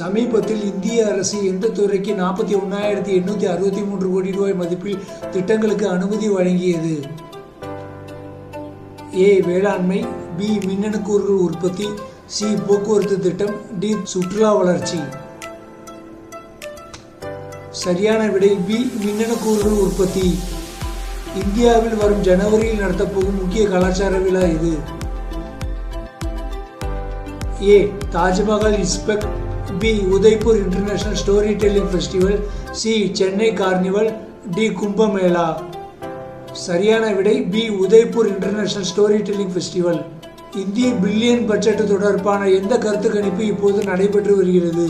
சமீபத்தில் இந்திய அரசு எந்த துறைக்கு 41,863 கோடி ரூபாய் மதிப்பில் திட்டங்களுக்கு அனுமதி வழங்கியது? ஏ. வேளாண்மை, பி. மின்னணு கூறுகள் உற்பத்தி, சி. போக்குவரத்து திட்டம், டி. சுற்றுலா வளர்ச்சி. சரியான விடை பி. மின்னணு கூறுகள் உற்பத்தி. இந்தியாவில் வரும் ஜனவரியில் நடத்தப்போகும் முக்கிய கலாச்சார விழா இது? A. Taj Mahal inspect, B. Udaipur international story telling festival, C. Chennai carnival, D. Kumbh Mela. சரியான விடை B. Udaipur international story telling festival. இந்திய பில்லியன் பட்ஜெட் தொடர்பான எந்த கருத்து கணிப்பு இப்போது நடைபெற்று வருகிறது?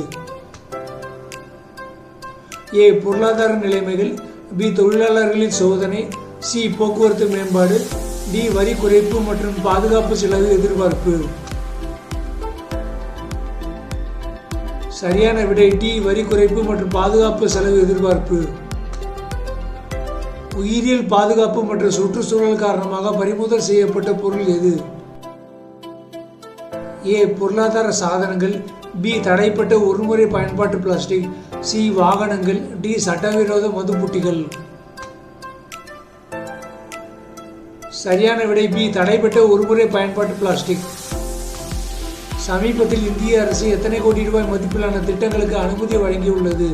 ஏ. பொருளாதார நிலைமைகள், பி. தொழிலாளர்களின் சோதனை, சி. போக்குவரத்து மேம்பாடு, டி. வரி குறைப்பு மற்றும் பாதுகாப்பு செலவு எதிர்பார்ப்பு. சரியான விடை டி. வரி குறைப்பு மற்றும் பாதுகாப்பு செலவு எதிர்பார்ப்பு. உயிரியல் பாதுகாப்பு மற்றும் சுற்றுச்சூழல் காரணமாக பறிமுதல் செய்யப்பட்ட பொருள் எது? ஏ. பொருளாதார சாதனங்கள், பி. தடைப்பட்ட ஒருமுறை பயன்பாட்டு பிளாஸ்டிக், சி. வாகனங்கள், டி. சட்டவிரோத மதுப்புட்டிகள். சரியான விடை பி. தடைப்பட்ட ஒருமுறை பயன்பாட்டு பிளாஸ்டிக். சமீபத்தில் இந்திய அரசு எத்தனை கோடி ரூபாய் மதிப்பிலான திட்டங்களுக்கு அனுமதி வழங்கியுள்ளது?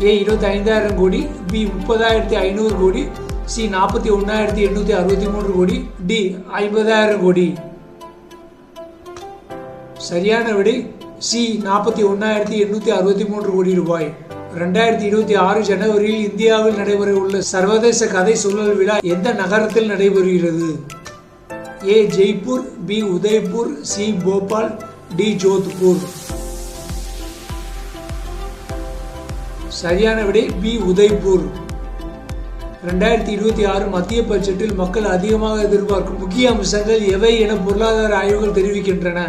ஏ. 25,000 கோடி, பி. 30,500 கோடி, சி. 41,863 கோடி, டி. 50,000 கோடி. சரியான விடை சி. 41,863 கோடி ரூபாய். 2026 ஜனவரியில் இந்தியாவில் நடைபெற உள்ள சர்வதேச கதை சொல்லல் விழா எந்த நகரத்தில் நடைபெறுகிறது? A. Jaipur, B. Udaipur, C. Bhopal, D. Jodhpur. சரியான விடை பி. உதய்பூர். 2026 மத்திய பட்ஜெட்டில் மக்கள் அதிகமாக எதிர்பார்க்கும் முக்கிய அம்சங்கள் எவை என பொருளாதார ஆய்வுகள் தெரிவிக்கின்றன?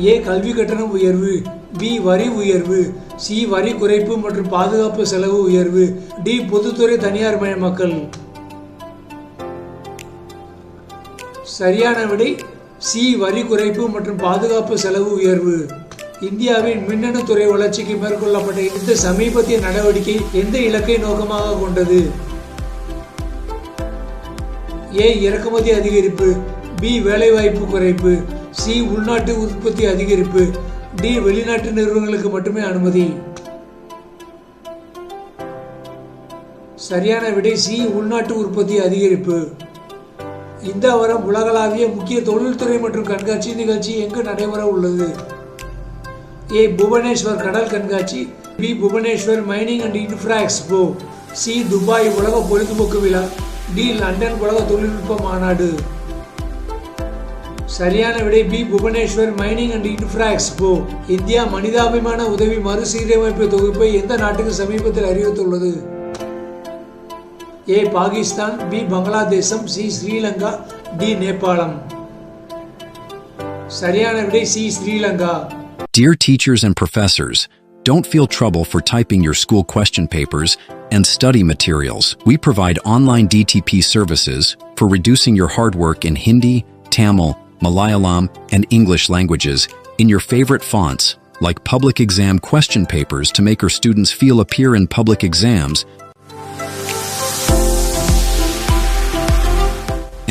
ஏ. கல்வி கட்டணம் உயர்வு, பி. வரி உயர்வு, சி. வரி குறைப்பு மற்றும் பாதுகாப்பு செலவு உயர்வு, டி. பொதுத்துறை தனியார் மயமாக்கல். சரியான விடை சி. வரி குறைப்பு மற்றும் பாதுகாப்பு செலவு உயர்வு. இந்தியாவின் மின்னணு துறை வளர்ச்சிக்கு மேற்கொள்ளப்பட்ட இந்த சமீபத்திய நடவடிக்கை எந்த இலக்கை நோக்கமாக கொண்டது? ஏ. இறக்குமதி அதிகரிப்பு, பி. வேலைவாய்ப்பு குறைப்பு, சி. உள்நாட்டு உற்பத்தி அதிகரிப்பு, டி. வெளிநாட்டு நிறுவனங்களுக்கு மட்டுமே அனுமதி. சரியான விடை சி. உள்நாட்டு உற்பத்தி அதிகரிப்பு. இந்த வாரம் உலகளாவிய முக்கிய தொழில்துறை மற்றும் கண்காட்சி நிகழ்ச்சி எங்கு நடைபெற உள்ளது? ஏ. புவனேஸ்வர் கடல் கண்காட்சி, B. Bhubaneswar mining and infra expo, C. Dubai உலக பொழுதுபோக்கு விழா, டி. லண்டன் உலக தொழில்நுட்ப மாநாடு. சரியான விடை B. Bhubaneswar mining and infra expo. India மனிதாபிமான உதவி மறுசீரமைப்பு தொகுப்பை எந்த நாட்டுக்கு சமீபத்தில் அறிவித்துள்ளது? ஏ. பாகிஸ்தான், பி. பங்களாதேசம், சி. ஸ்ரீலங்கா, டி. நேபாளம். சரியான விடை C. Sri Lanka. Dear teachers and professors, don't feel trouble for typing your school question papers and study materials. We provide online DTP services for reducing your hard work in Hindi, Tamil, Malayalam, and English languages in your favorite fonts, like public exam question papers to make our students feel appear in public exams,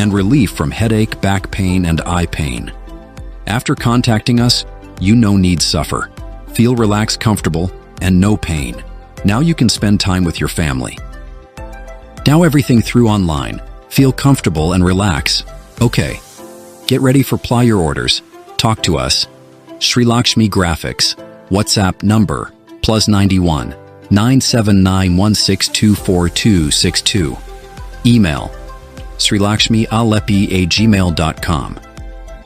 and relief from headache, back pain, and eye pain. After contacting us, you no need suffer. Feel relaxed, comfortable, and no pain. Now you can spend time with your family. Now everything through online. Feel comfortable and relax. Okay. Get ready for ply your orders. Talk to us. Sri Lakshmi Graphics. WhatsApp number +91 97916242262. Email srilakshmi@gmail.com.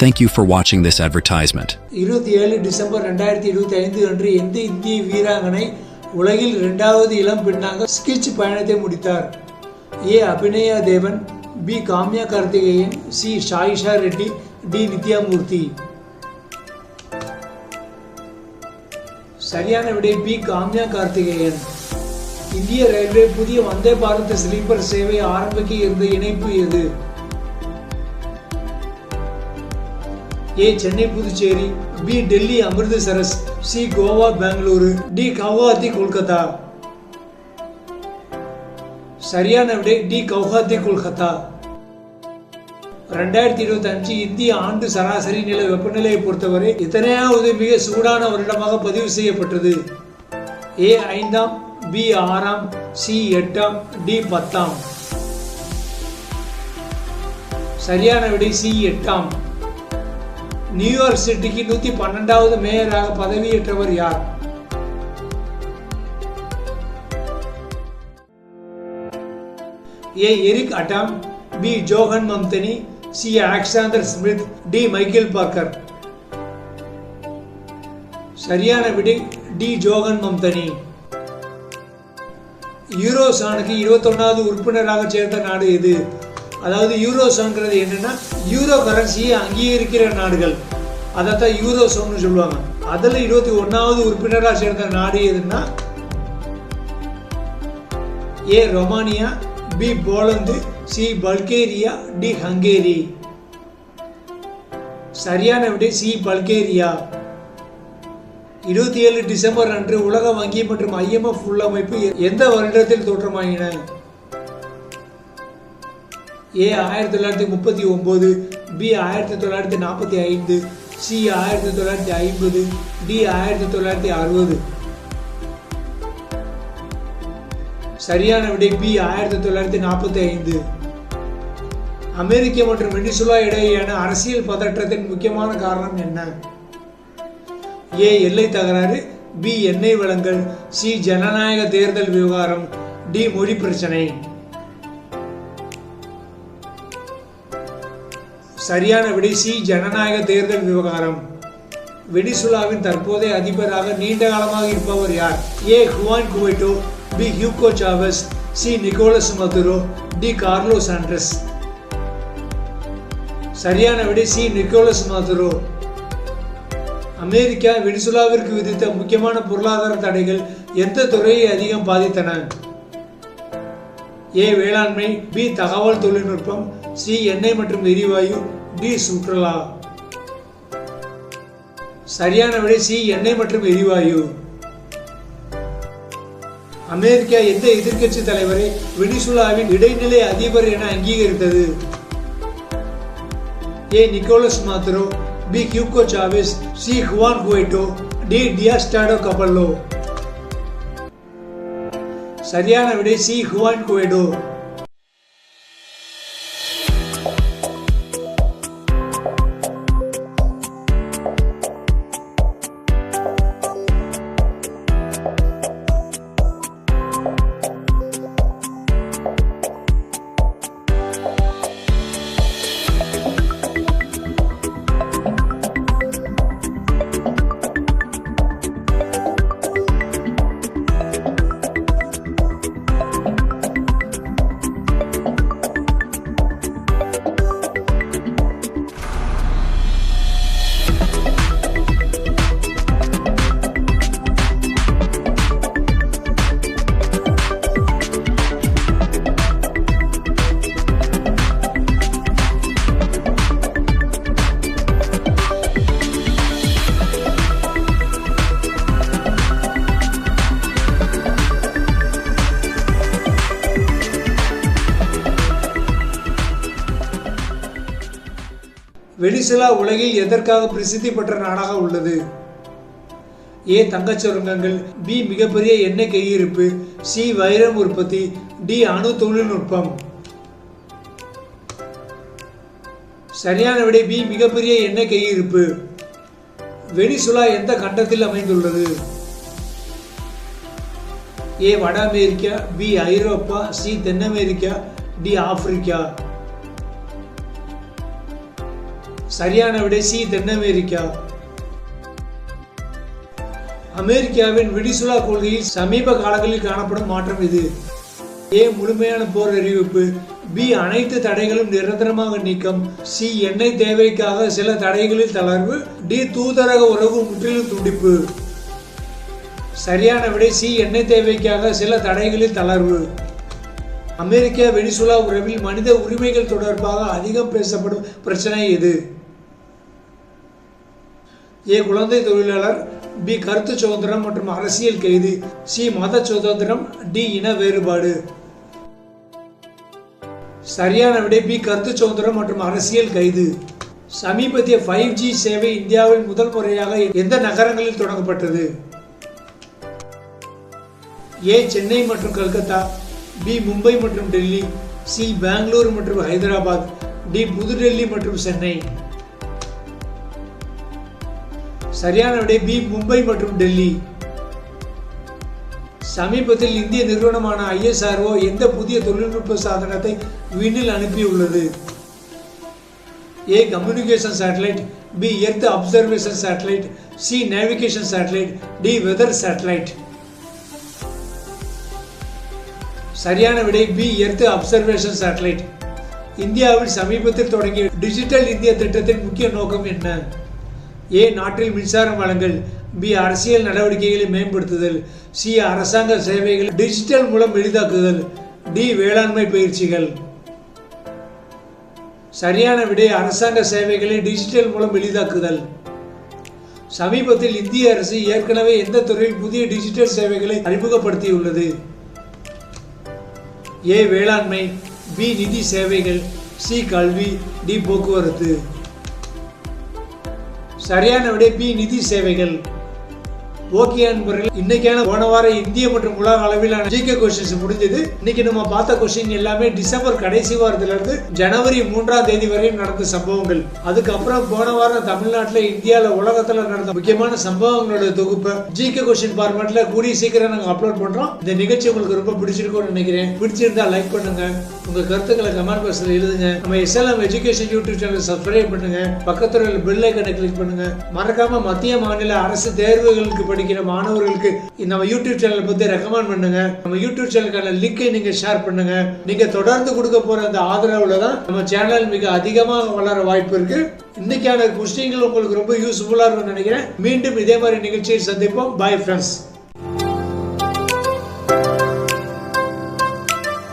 Thank you for watching this advertisement. 27 December 2025 அன்று எந்த இந்திய வீராங்கனை உலகில் 2வது இளம் பெண்ணாக sketch பயணத்தை முடித்தார்? A. Abhinaya Devan, B. Kamya Karthikeyan, C. Saisha Reddy, D. Nithyamurthy. சரியான விடை பி. காம்யா கார்த்திகேயன். இந்திய ரயில்வே புதிய வந்தே பாரத் ஸ்லீப்பர் சேவை ஆரம்பிக்க இருந்த இணைப்பு எது? A Chennai Puducherry, B Delhi Amritsar, C Goa Bengaluru, D Guwahati Kolkata. சரியான விடை டி கவுஹாத்தி கொல்கத்தா. 2025 இந்திய ஆண்டு சராசரி நில வெப்பநிலையை பொறுத்தவரை எத்தனையாவது மிக சூடான வருடமாக பதிவு செய்யப்பட்டது? ஏ 5ஆம், பி 6ஆம், சி 8ஆம், டி 10ஆம். சரியான விடை சி 8ஆம். நியூயார்க் சிட்டிக்கு 112வது மேயராக பதவியேற்றவர் யார்? A Eric Adams, B Zohran Mamdani, C Alexander Smith, D Michael Parker. சரியான விடை டி ஜோஹன் மம்தனி. யூரோசானுக்கு 21வது உறுப்பினராக சேர்ந்த நாடு எது? அதாவது யூரோசோன்ங்கிறது என்னன்னா யூரோ கரன்சியை அங்கீகரிக்கிற நாடுகள், அதைத்தான் யூரோசோன்னு சொல்லுவாங்க. அதில் 21வது உறுப்பினராக சேர்ந்த நாடு எதுன்னா A Romania, B Poland, C Bulgaria, D Hungary. சரியான விடை சி பல்கேரியா. 27 டிசம்பர் அன்று உலக வங்கி மற்றும் IMF உள்ளமைப்பு எந்த வருடத்தில் தோற்றமாகின? ஏ 1939, பி 1945, சி 1950, டி 1960. சரியான விடை பி 1945. அமெரிக்க மற்றும் வெனிசுலா இடையேயான அரசியல் பதற்றத்தின் முக்கியமான காரணம் என்ன? ஏ எல்லை தகராறு, பி எண்ணெய் வளங்கள், சி ஜனநாயக தேர்தல் விவகாரம், டி மொழி பிரச்சனை. சரியான விடை சி ஜனநாயக தேர்தல் விவகாரம். வெனிசுலாவின் தற்போதைய அதிபராக நீண்ட காலமாக இருப்பவர் யார்? A Juan Guaido, B Hugo Chavez, C Nicolas Maduro, D Carlos சாண்ட்ரஸ். சரியான விடை சி நிக்கோலஸ் மதுரோ. அமெரிக்கா வெனிசுலாவிற்கு விதித்த முக்கியமான பொருளாதார தடைகள் எந்த துறையை அதிகம் பாதித்தன? ஏ வேளாண்மை, பி தகவல் தொழில்நுட்பம், சி எண்ணெய் மற்றும் எரிவாயு, டி சுற்றுலா. சரியான விடை சி எண்ணெய் மற்றும் எரிவாயு. அமெரிக்கா எந்த எதிர்க்கட்சி தலைவரை வெனிசுலாவின் இடைநிலை அதிபர் என அங்கீகரித்தது? A Nicolas Maduro, B Hugo Chavez, C Juan Guaido, D Diosdado Cabello. சரியான விடை சி ஹுவான் குவைடோ. வெனிசுலா உலகில் எதற்காக பிரசித்தி பெற்ற நாடாக உள்ளது? ஏ தங்கச் சுரங்கங்கள், பி மிகப்பெரிய எண்ணெய் கையிருப்பு, சி வைரம் உற்பத்தி, டி அணு தொழில்நுட்பம். சரியான விடை பி மிகப்பெரிய எண்ணெய் கையிருப்பு. வெனிசுலா எந்த கண்டத்தில் அமைந்துள்ளது? ஏ வட அமெரிக்கா, பி ஐரோப்பா, சி தென் அமெரிக்கா, டி ஆப்பிரிக்கா. சரியான விடை சி தென் அமெரிக்கா. அமெரிக்காவின் வெனிசுலா கொள்கையில் சமீப காலங்களில் காணப்படும் மாற்றம் இது? ஏ முழுமையான போர் அறிவிப்பு, பி அனைத்து தடைகளும் நிரந்தரமாக நீக்கம், சி எண்ணெய் தேவைக்காக சில தடைகளில் தளர்வு, டி தூதரக உறவு முற்றிலும் துண்டிப்பு. சரியான விடை சி எண்ணெய் தேவைக்காக சில தடைகளில் தளர்வு. அமெரிக்கா வெனிசுலா உறவில் மனித உரிமைகள் தொடர்பாக அதிகம் பேசப்படும் பிரச்சனை எது? ஏ குழந்தை தொழிலாளர், பி கருத்து சுதந்திரம் மற்றும் அரசியல் கைது, சி மத சுதந்திரம், டி இன வேறுபாடு. சரியான விடை பி கருத்து சுதந்திரம் மற்றும் அரசியல் கைது. சமீபத்திய 5G சேவை இந்தியாவில் முதல் முறையாக எந்த நகரங்களில் தொடங்கப்பட்டது? ஏ சென்னை மற்றும் கல்கத்தா, பி மும்பை மற்றும் டெல்லி, சி பெங்களூரு மற்றும் ஹைதராபாத், டி புதுடெல்லி மற்றும் சென்னை. சரியான விடை பி மும்பை மற்றும் டெல்லி. சமீபத்தில் இந்திய நிறுவனமான ISRO எந்த புதிய தொழில்நுட்ப சாதனத்தை விண்ணில் அனுப்பியுள்ளது? A communication satellite, B earth observation satellite, C navigation satellite, D weather satellite. சரியான விடை பி எர்த் அப்சர்வேஷன் சேட்டலைட். இந்தியாவில் சமீபத்தில் தொடங்கிய டிஜிட்டல் இந்தியா திட்டத்தின் முக்கிய நோக்கம் என்ன? ஏ நாட்டில் மின்சாரம் வழங்கல், பி அரசியல் நடவடிக்கைகளை மேம்படுத்துதல், சி அரசாங்க சேவைகளை டிஜிட்டல் மூலம் எளிதாக்குதல், டி வேளாண்மை பயிற்சிகள். சரியான விடை அரசாங்க சேவைகளை டிஜிட்டல் மூலம் எளிதாக்குதல். சமீபத்தில் இந்திய அரசு ஏற்கனவே எந்த துறையில் புதிய டிஜிட்டல் சேவைகளை அறிமுகப்படுத்தியுள்ளது? ஏ வேளாண்மை, பி நிதி சேவைகள், சி கல்வி, டி போக்குவரத்து. சரியான விடை பி நிதி சேவைகள். ஓகே நண்பர்கள், இன்னைக்கான போன வார இந்திய மற்றும் உலக அளவிலான ஜிகே கொஸ்டின்ஸ் முடிஞ்சது. இன்னைக்கு நம்ம பார்த்த கொஸ்டின் எல்லாமே டிசம்பர் கடைசி வாரத்துல இருந்து ஜனவரி 3ஆம் தேதி வரையும் நடந்த சம்பவங்கள். அதுக்கப்புறம் போன வாரம் தமிழ்நாட்டில், இந்தியாவில், உலகத்துல நடந்த முக்கியமான சம்பவங்களோட தொகுப்பை ஜிகே கொஸ்டின் ஃபார்மேட்ல கூடிய சீக்கிரம் நாங்கள் அப்லோட் பண்றோம். இந்த நிகழ்ச்சி உங்களுக்கு ரொம்ப பிடிச்சிருக்கும்னு நினைக்கிறேன். பிடிச்சிருந்தா லைக் பண்ணுங்க, உங்க கருத்துக்களை கமெண்ட் பாக்ஸ்ல எழுதுங்க. நம்ம SLM education YouTube channel subscribe பண்ணுங்க, பக்கத்துல உள்ள பெல் ஐக்கனை கிளிக் பண்ணுங்க. மறக்காம மத்திய மாநில அரசு தேர்வுகளுக்கு படிக்கிற மாணவர்களுக்கு நம்ம யூடியூப் சேனல் பத்தி ரெக்கமெண்ட் பண்ணுங்க. நம்ம யூடியூப் சேனலுக்கான லிங்கை நீங்க ஷேர் பண்ணுங்க. நீங்க தொடர்ந்து கொடுக்க போற அந்த ஆதரவுல தான் நம்ம சேனல் மிக அதிகமாக வளர வாய்ப்பு இருக்கு. இன்னைக்கான கொஸ்டின்கள் உங்களுக்கு ரொம்ப யூஸ்ஃபுல்லா இருக்கும்னு நினைக்கிறேன். மீண்டும் இதே மாதிரி நிகழ்ச்சியில் சந்திப்போம். Bye friends.